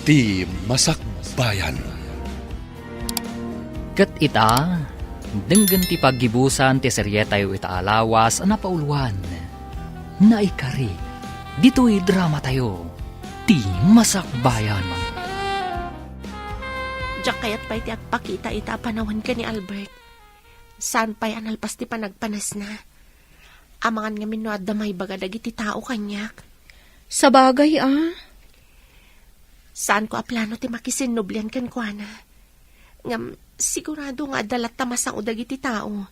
Ti Masakbayan. Kat ita, denggan ti paggibusan ti serye tayo ita alawas na pauluan. Naikari, dito'y drama tayo. Ti Masakbayan. Diyak kayat pa iti at pakita ita panawan ka ni Albert. Saan pa'y analpas ti panagpanas na? Amangan nga minuad na may bagadag iti tao kanyak. Sa bagay, Saan ko aplano ti makisinublian kan kwa na? Ngam, sigurado nga dalat tamasang udag iti tao.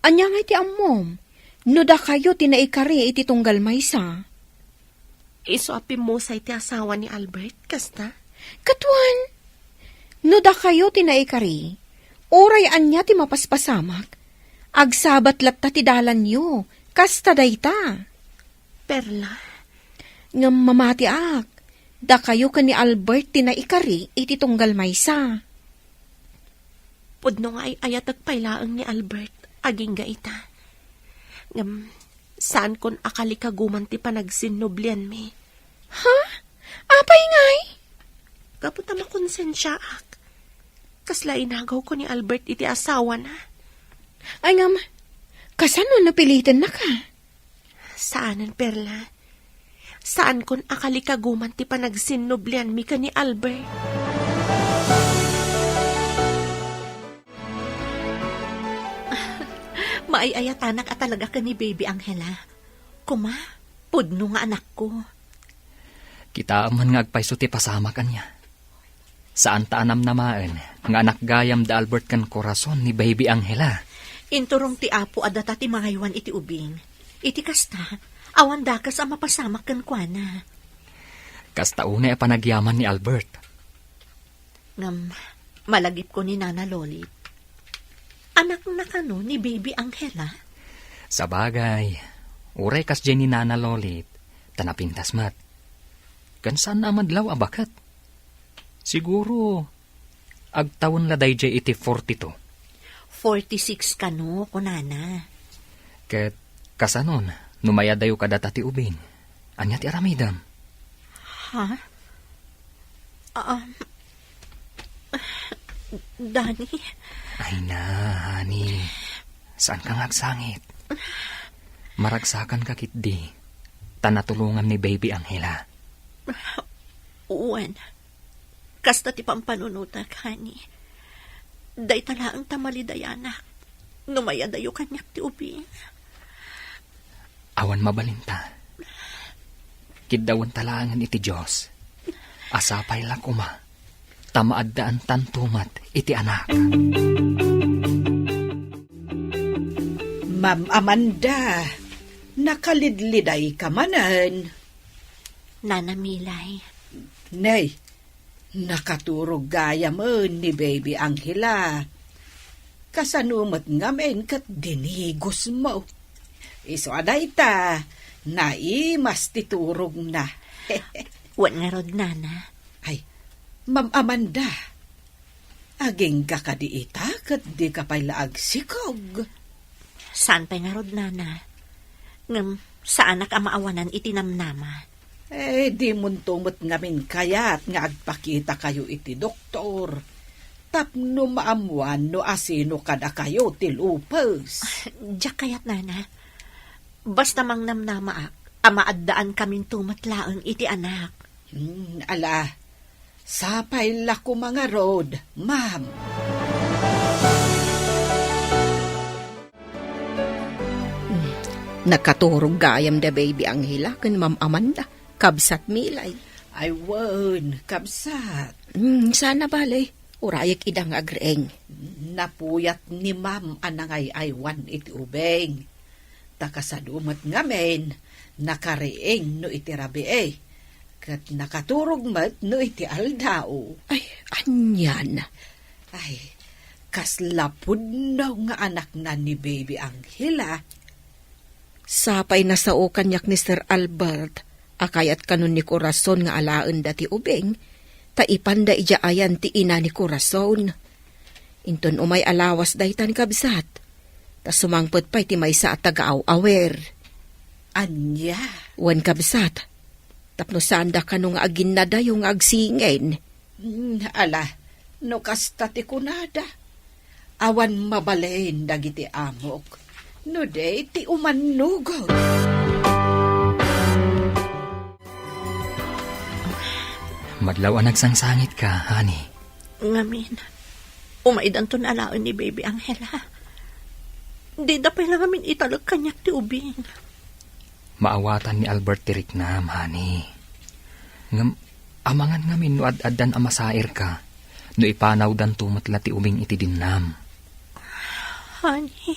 Anya nga iti ammom. No da kayo tinaikari iti tunggal maysa. Iso apim mo sa iti asawa ni Albert, kasta? Katuan, no da kayo tinaikari, oray anya ti mapaspasamak. Agsabat latta ti dalan yo, kasta dayta. Perla, Ngam mamati ak, da kayo ka ni Albert tinaikari iti tunggal maysa. pudno nga ay ayatag pailaang ni Albert, aging ga ita. Ngam, saan kon akali kaguman ti panagsinublian mi? Ha? Apay ngay? Kaputa makonsensya ak. Kasla inagaw ko ni Albert iti asawa na. Ay ngam, kasano napilitan na ka? Saanan, Perla? Saan kon akali kaguman ti panagsinublian mi ka ni Albert? Maayayatanak at talaga ka ni Baby Angela. Kuma, pudno nga anak ko. Kita man nga agpaiso ti pasama kanya. Saan taanam namaan, nga anak gayam da Albert kan korason ni Baby Angela. Inturong ti apo adata ti mangaywan iti ubing. Iti kasta, awan dakas ang mapasamak kan kuana. Kasta una e panagyaman ni Albert. Ngam, malagip ko ni Nana Lolit. Anak na kano ni Baby Angela? Sa bagay, uray kas dyan ni Nana Lolit, tanapintas mat. Kansan na madlaw abakat? Siguro, agtawon la dayjay iti 42. 46 kano, kunana. Ket kasanon, numaya dayo kadata ti ubing. Anya ti aramidam. Ha? Dani? Ay na, honey. Saan kang agsangit? Maragsakan ka kitdi. Tanatulungan ni Baby Angela. Uwan. Kasta ti pampanunutak, honey. Day talaang tamalidayanak. Numaya dayo kanyak ti ubing. Awan mabalinta. Kiddawan talangan iti Diyos. Asapay lang kuma. Tamaadaan tantumat iti anak. Ma'am Amanda, nakalidliday ka manan. Nana Milay. Nay, nakaturog gaya mo ni Baby Angela. Kasanumat ngamen kat dinigos mo. Iso aday ta, naimas titurog na. Wan nga rod, Nana. Ay, Ma'am Amanda, aging ka kadiita kat di ka pa'y laag sikog. Saan pa nga rod, Nana? Ngam, saan ka maawanan itinamnama? Di muntumot ngamin kayat nga agpakita kayo iti doktor. Tapno maamuan no asino kada kayo tilupos. Diyak kayat, Nana. Basta mang namnama ak, amaaddaan kaming tumatlaang iti anak. Ala, sapay lako mga rod, ma'am. Nakaturog gayam da Baby Angela kan Ma'am Amanda. Kabsat Milay. Ay won, kabsat. Sana balay. Urayak idang agreng. Napuyat ni ma'am anangay aywan iti ubeng. Takasadumat ngamen, nakariing no iti rabi Kat nakaturog mat no iti aldao. Ay, anyan. Ay, kaslapod na nga anak na ni Baby Angela. Sapay na sa o kanyak ni Sir Albert. Akayat kanon ni Corazon nga alaan dati ubeng. Taipanda ijaayan ti ina ni Corazon. Inton umay alawas daytan kabsat. Ta sumangpot pa'y ti maysa at tagaaw-awer. Anya? Wan kabsat. Tapno sanda ka nung agin na da yung agsingin. Ala, no kasta ti kunada. Awan mabalain dagiti amok. No de ti umanugod. Madlaw ang nagsangsangit ka, honey. Ngamin, umaidan to na alaon ni Baby Angela. Di da pa lang ngamin italog kanyak ti ubing. Maawatan ni Albert tirik na, honey. Amangan ngamin no ad-addan amasair ka, no ipanaw dan tumatla ti ubing iti dinnam. Honey,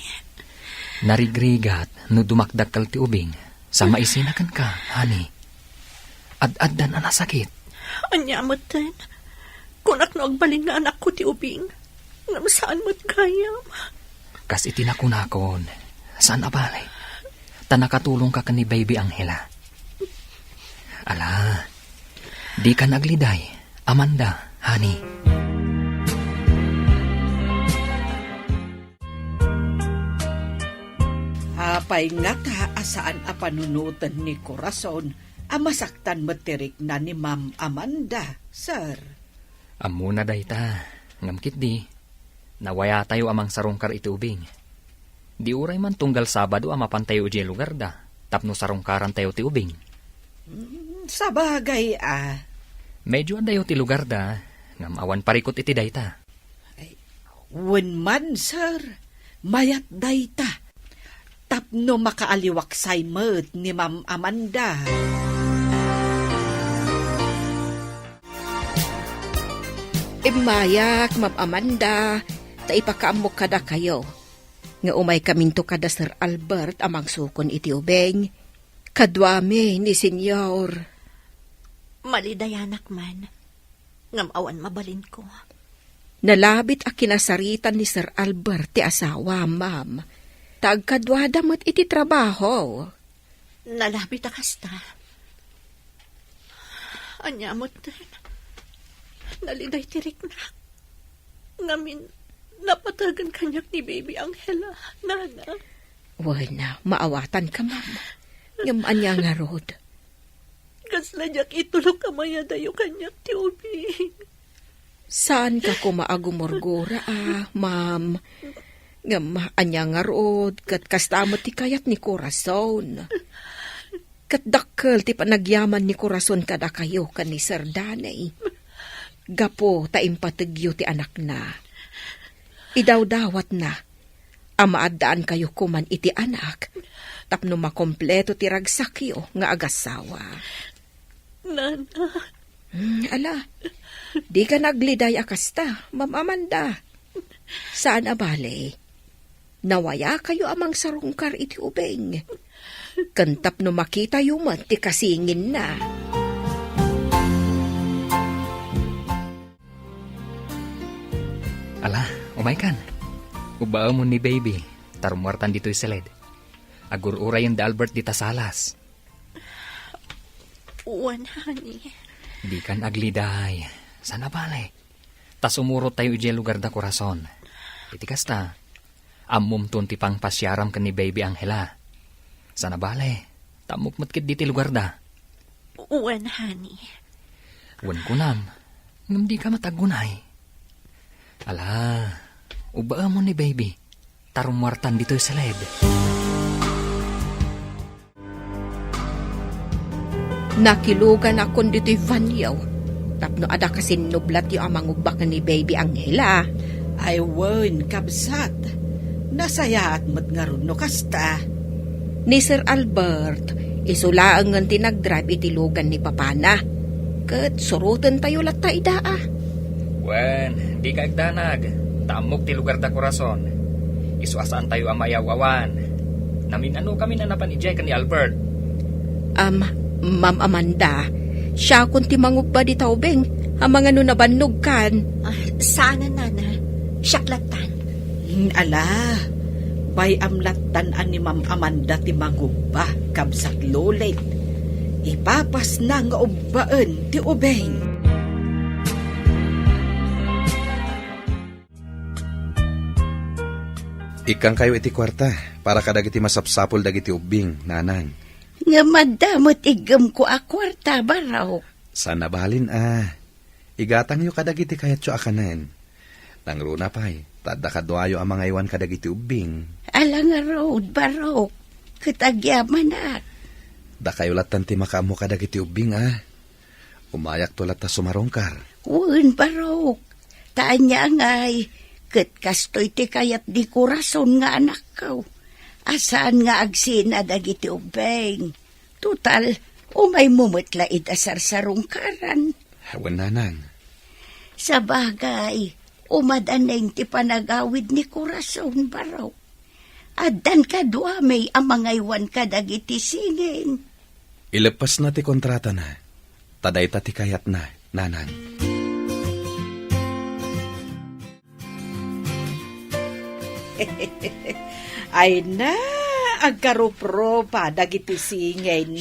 Narigrigat no dumakdakal ti ubing, sa maisinakan ka, honey. Ad-addan ang nasakit. anya mo't din. Kunak no agbalin nga anak ko ti ubing. Ngam saan mo't kayam. Kas itinakunakon, saan abalay? Tanakatulong ka ni Baby Angela. Ala, di ka nagliday, Amanda, honey. Apay nga ta asaan a panunutan ni Corazon a masaktan matirik na ni Ma'am Amanda, sir. Amuna day ta, ngamkit di. Nawaya tayo amang sarungkar itubing. Di uray man tunggal Sabado amapan tayo iti lugar da. Tapno sarungkaran tayo ti ubing. Sa bagay Medyo andayo ti lugar da. Ngam awan parikot iti dayta. wen man, sir, mayat dayta. Tapno makaaliwaksay met ni Ma'am Amanda. Mayak, Ma'am Amanda, taipakaamok kada kayo. Nga umay kaminto kada Sir Albert amang sukon iti ubeng. Kadwame ni Senyor. Malidayanak man. Ngam awan mabalin ko. Nalabit a kinasaritan ni Sir Albert ti asawa, ma'am. Tagkadwada mo't iti trabaho. Nalabit akasta. Anya mo't din. Naliday tirik na. Ngamin, napatagan kanyak ni Baby Angela, nana. Wala, maawatan ka, ma'am. Ngam anya nga rod. Kasladyak itulog kamaya dayo kanyak ti ubing. Saan ka kumaagumorgora, ma'am? Ngam anya nga rod, kat kastamot ti kayat ni Corazon. Kat dakkel ti panagyaman ni Corazon kada kayo kan ni Sir Danay. Gapo ta impategyo ti anak na. Idawdawat na. Amaadaan kayo kuman iti anak. Tapno makompleto ti ragsakyo nga agasawa. Nana. Ala, di ka nagliday akasta, Ma'am Amanda. Saan abale? Nawaya kayo amang sarungkar iti ubeng. Kantap no makita yumat ti kasingin na. Ala, umay kan. Ubao mo ni Baby. Tarumuartan dito'y silid. Agur-uray yung Albert di tasalas. Uwan, honey. Di kan agliday. Sana bale. Tas umurot tayo iti lugar da Corazon. Itikas ta. Amum tunti pang pasyaram ka ni Baby Angela. Sana bale. Tamukmatkit diti lugar da. Uwan, honey. Wan ko nam. Ngam di ka matagunay. Ala, ubaa mo ni Baby. Tarumuartan dito'y silid. Nakilugan akon dito'y vanyaw. Tapno ada kasin nublat yung amang ubak ni Baby Angela. Ay wen, kabsat. Nasayaat mo't nga ron no kasta. Ni Sir Albert, isulaang nga tinagdrive iti lugan ni Papana. Kat surutan tayo latay daa. Wen, di ka agdanag. Tamok ti lugar da Corazon. Isuasaan tayo amayawawan. Namin ano kami nanapan ijay ka ni Albert. Ma'am Amanda, siya kung timangub di taubeng, ang mga nabannog kan. Sana, nana. Siyaklatan. Ala, bay amlatan ni Ma'am Amanda ti manguba, kabsat lulit. Ipapas na nga ubbaan ti ubeng. Ikang kayo iti kwarta, para kadagiti masapsapol dagiti ubing, nanang. Nga madamot igam ko a kwarta baraw. Sana balin Igatang yu kadagiti kayat yo akanen. Nangruna pa'y, tada kadwayo ang mga iwan kadagiti ubing. Ala nga road baraw. Katagyaman at. Da kayo latan ti makaamo kadagiti ubing Umayak to lata sumarongkar. Wen baraw. Taan niya ngay. Kat kastoy ti kayat di ko rason nga anak ko. Asaan nga agsina dagiti ubeng. Total, umay mumutla itasar sa rungkaran. Hawan nanang. Sa bagay, umadaneng ti panagawid ni Corazon baraw. Adan kadwa may amangaywan kadagiti singin. Ilepas na ti kontrata na. Taday ta ti kayat na, nanang. Ay na, agkarupro pa dagiti singin.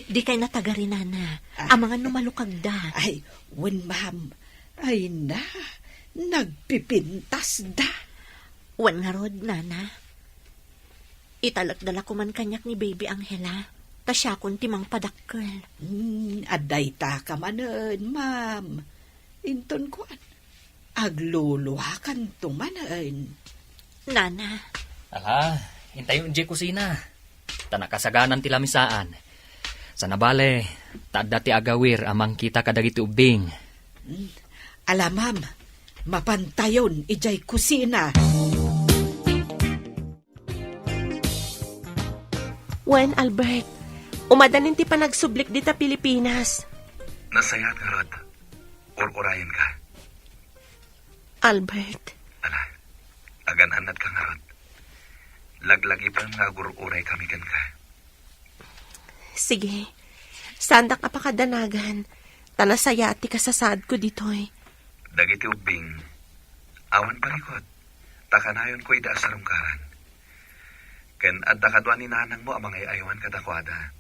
Di kay natagarin na. Ang mga numalukag da. Ay, wen ma'am. Ay na, nagpipintas da. Wan nga rod, nana. Italagdala ko man kanyak ni Baby Angela. Ta siya kun timang padakkel. Aday ta ka manen, ma'am. Inton ko agluluwakan tumanen. Nana, Ala, hintayon di kusina. Tanakasaganan ti lamisaan. Sa nabale, tada ti agawir amang kita kadagiti ubing. Ala, ma'am, mapantayon ijay kusina. Wen, Albert, umadanin ti panagsublik dita Pilipinas. Nasayat nga rod. Or-orayan ka. Albert, Ala, agan-anad ka nga rod. Laglagi pa nga gur-uray kami kan ka. sige. Sanda ka pa kadanagan. Tanasayati ka sa sad ko ditoy. Dagiti ubing, awan palikot. Takanayon ko ida sa rungkaran. Ken adda kadwa ni nanang mo amang ayawan kadakwada.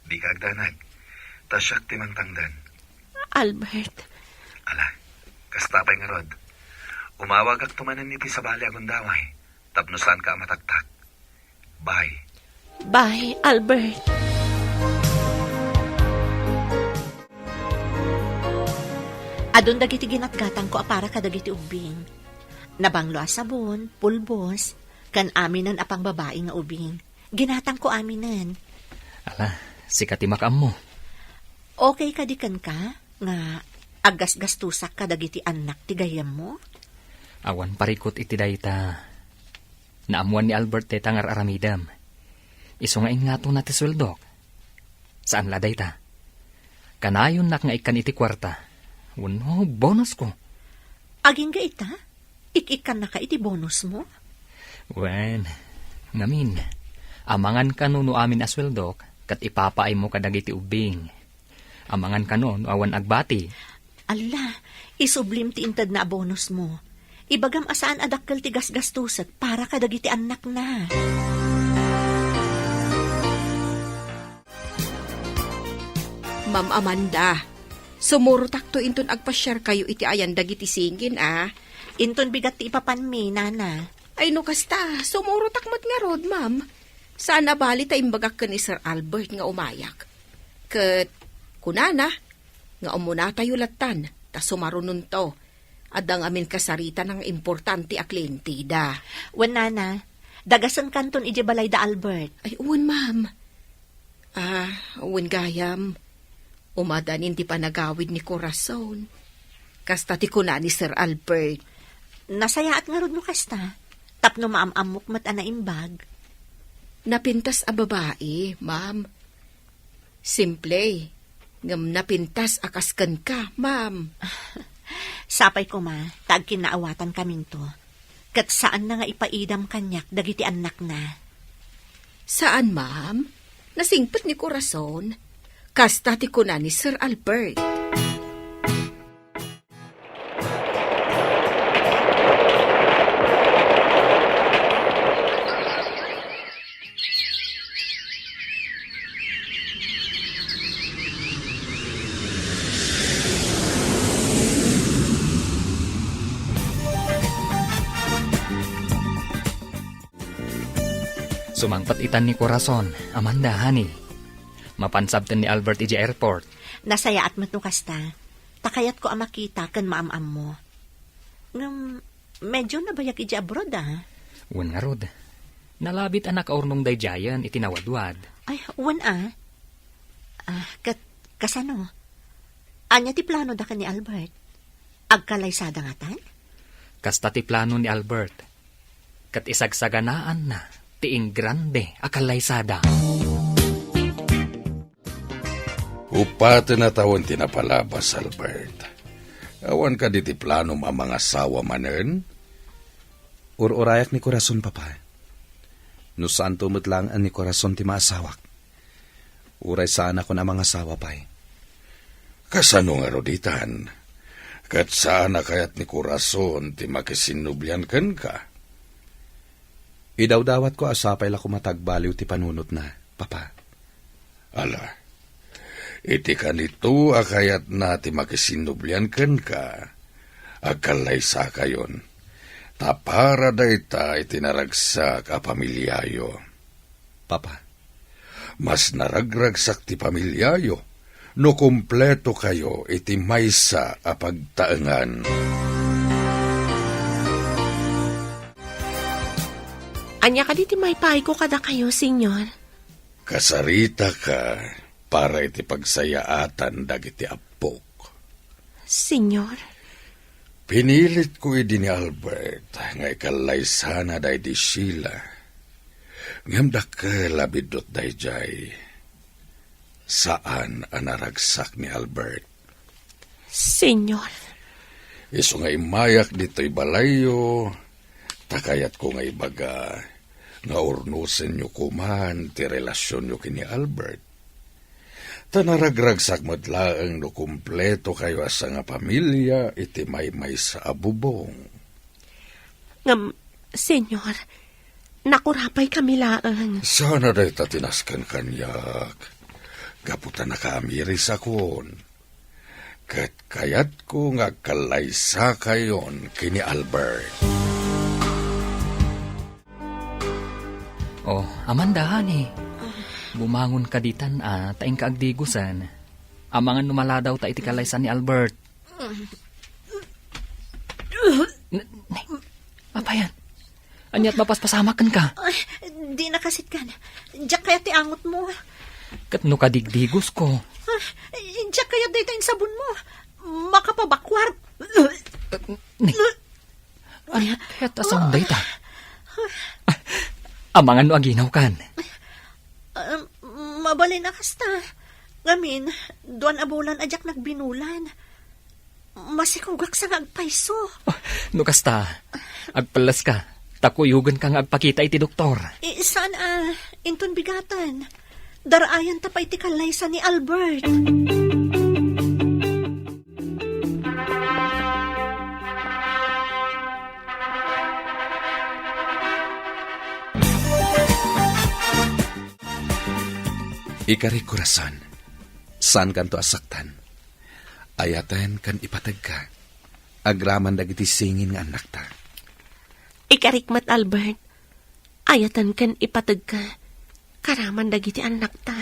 Di ka agdanag. Tasyak timang tangdan. Albert, Ala, kastapay nga rod. Umawag ak tumanan niti sa bali agundaway. Tapnusan ka mataktak. Bye. bye, Albert. adon dagiti ginatgatang ko apara kadagiti ubing. Nabanglo a sabon, pulbos, kan aminan apang babae nga ubing. Ginatang ko aminan. Ala, sikati makaam mo. Okay ka di kan ka? Nga agas-gastusak kadagiti anak ti gayam mo? Awan parikot iti dayta. Naamuan ni Albert dayta ngar aramidam. Iso nga ingato na ti suldok. Saan la dayta? Kanayon nak nga ikan iti kwarta. Wano, bonus ko. Aging ga ita? Ikikan na ka iti bonus mo? Wen, ngamin. Amangan ka no amin asweldok, kat ipapaay mo kadagiti ubing. Amangan ka no awan agbati. Ala, isublim ti intad na bonus mo. Ibagam asaan adakkel ti gasgastusak para kadagiti anak na. Ma'am Amanda, sumurutak to inton agpasyar kayo iti ayan dagiti singin Inton bigat ti ipapanmi, nana. Ay no kasta, sumurutak mat nga rod, ma'am. Sana bali ta imbagak ka ni Sir Albert nga umayak. Ket, kunana, nga umuna tayo latan, ta sumarunon to. Adang amin kasarita ng importante a kliente da. Wen, nana, dagasan kanton iti balay da Albert. Ay, uwan, ma'am. Uwan gayam. Umadanin ti panagawid ni Corazon. Kasta ti kuna ni Sir Albert. Nasayaat nga rod no kasta. Tapno maamamok mat anaimbag. Napintas a babae, ma'am. Simple. Ngam napintas akaskan ka, ma'am. Sapay ko ma, tag kinaawatan kaming to. Kat saan na nga ipaidam kanyak dagiti anak na. Saan, ma'am? Nasingpet ni Corazon. Kasta ti kuna ni Sir Albert. Sumangpat itan ni Corazon, Amanda, honey. Mapansabten ni Albert iji airport. Nasayaat mo to kasta. Takayat ko ang makita kan maam-am mo. Medyo nabayag iji abroad Wan nga rod. Nalabit anak aurnong dayjayan itinawadwad. Ay, wan kasano? Anya ti plano da ka ni Albert? Agkalaysada nga tan? Kasta ti plano ni Albert. Kat isagsaganaan na tiing grande akalaysada. Upate na tawon tinapalabas, Albert. Awan ka di ti plano mga sawa manen? Urayak ni Corazon, papa. No saan tumutlang an ni Corazon ti maasawak. Uray sana ko na mga sawa pa'y. Kasano nga roditan? Kat sana kayat ni Corazon ti makisinublian ken ka? Idawdawat ko asapay la kumatagbaliw ti panunot na, papa. Ala, iti kanito akayat na ti makisinublian ken ka. Agkalaysa kayon. Tapara dayta itinaragsak a pamilyayo. Papa, mas naragragsak ti pamilyayo no kompleto kayo iti maysa a pagtaengan. Anya ka di ti may paay ko kada kayo, senyor? Kasarita ka para iti pagsayaatan dagiti apok. Senyor? Pinilit ko idi ni Albert nga ikalaysa na day di Sheila. Ngamda ka labidot day jay. Saan ang naragsak ni Albert? Senyor? Iso nga imayak dito'y balayo, takayat ko nga ibaga, nga urnusen nyo kuman ti relasyon nyo kini Albert. Tanaragragsak madlaang no kumpleto kayo asa nga pamilya iti may sa abubong. Senyor, nakurapay kami laang. Sana day tatinaskan kanyak. Kaputa nakaamiri sa kon. Kat kayat ko nga kalaysa kayon kini Albert. Oh, amandahan Bumangon ka ditan taing kaagdigusan. Amangan numaladaw ta iti kalaysan ni Albert. Apayan? Anyat mapaspasamakan ka? Ay, di nakasit ka na. Diyak kaya ti angot mo. Kat no kadigdigos ko. Diyak kaya dito yung sabon mo. Makapabakwar. Anyat kaya't asang dayta? Amangan no aginaw kan? Mabalin na kasta. Ngamin, doon abulan adyak nagbinulan. Masikugak sa agpaiso. No kasta, agpalas ka. Takuyugan kang agpakita iti doktor. Saan inton bigatan? Darayan tapay ti kalaysa ni Albert. Ikari Corazon, saan kanto asaktan? Ayaten kan ipatag ka. Agraman dagiti singin nga anak ta. Ikarikmat Albert, ayatan kan ipatag ka. Karaman dagiti anak ta.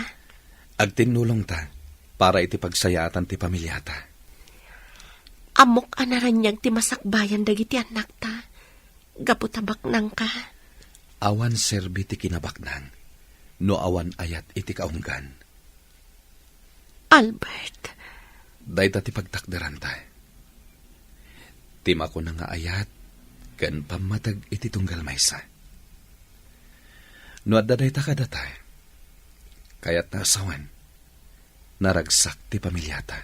Agtinulong ta, para iti pagsayatan ti pamilyata. Amok anaranyag ti masakbayan dagiti anak ta. Gaputabak nang ka. Awan serbi ti kinabaknan, no awan ayat iti kaunggan. Albert. Dayta ti pagtakdaran ta. Tima ko na nga ayat, kan pamatag iti tunggal maysa. No adda dayta kadata, kayat na asawan, naragsak ti pamilyata.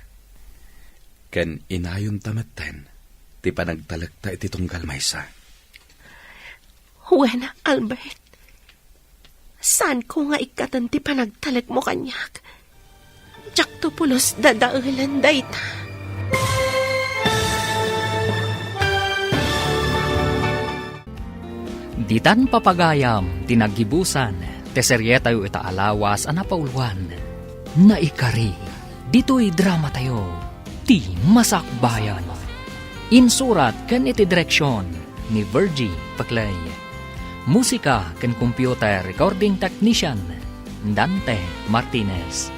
Ken inayon tamatten, ti panagtalagta iti tunggal maysa. Wena, Albert. Saan ko nga ikatan ti panagtalag mo kanyak? Diyak to pulos dadaulan dayta. Ditan papagayam, tinagibusan, teserye tayo itaalawas anapauluan. Naikari, dito'y drama tayo, ti masakbayan. Insurat kan iti direksyon ni Virgie Paclay. Musika kan computer recording technician Dante Martinez.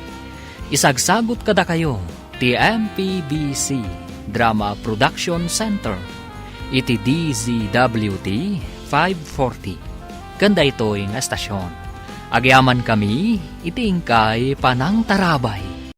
Isagsagot kada kayo ti MPBC Drama Production Center iti DZWT 540. Kanda ito'y nga estasyon. Agyaman kami iti ingkay panang tarabay.